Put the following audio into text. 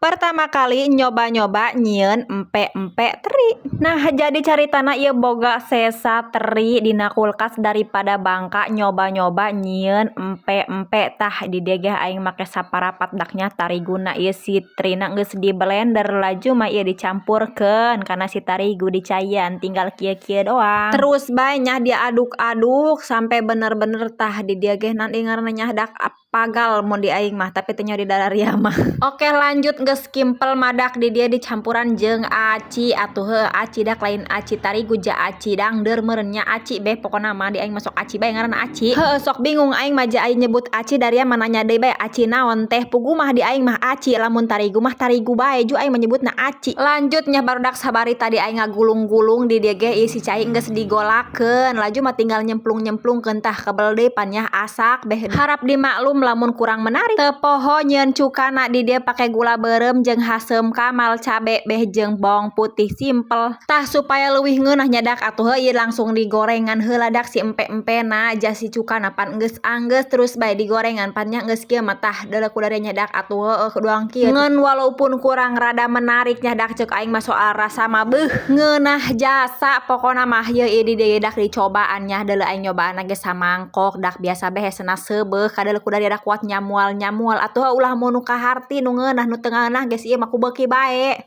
Pertama kali nyoba-nyoba nyieun empek-empek teri. Nah, jadi caritana ieu boga sesa teri dina kulkas daripada bangka nyoba-nyoba nyieun empek-empek tah di dieu ge aing make saparapat daknya tariguna ieu si terina geus di blender laju mah ieu dicampurkeun kana si tarigu dicaian tinggal kieu-kieu doang. Terus bae nya diaduk-aduk sampai bener-bener tah di dieu ge nanti ngaranna nya dak pagal mun di aing mah tapi teu nya di dalaria mah. Oke lanjut geus kimpel madak di dia dicampuran jeung aci atuh heuh aci dak lain aci tarigu ja aci dangdeur meureun nya aci beh pokona mah di aing masuk aci bae ngaranna aci. Heuh sok bingung aing mah ja aing nyebut aci daria mah nanya deui bae aci naon teh pugu mah di aing mah aci lamun tarigu mah tarigu bae ju aing menyebutna aci. Lanjut nya barudak sabari tadi aing ngagulung-gulung di dieu ge ieu si cai geus digolakeun laju mah tinggal nyemplung-nyemplungkeun tah kabel deui pan nya asak beh harap dimaklum lamun kurang menarik. Teu poho nyieun cukana di dieu pake gula beureum jeung haseum kamal cabe beh jeung bawang putih simpel. Tah supaya leuwih ngeunah nyadak atuh ieu langsung digorengan heula dak si empe-empena jah si cukana pan geus anggeus terus bae digorengan pan nya geus kieu mah tah deuleu ku dari nyadak atuh heueuh doang kieu. Ngeun walaupun kurang rada menarik nyadak ceuk aing mah soal rasa mah beuh ngeunah jasa pokona mah ieu di dieu dak dicobaan nya deuleu aing nyobaan ge samangkok dak biasa beh hesena seubeuh kadeuleu ku dari dak kuat nyamual-nyamual atuh ulah mun nu kaharti nu ngeunah nu teu ngeunah geus ieu mah ku beuki bae.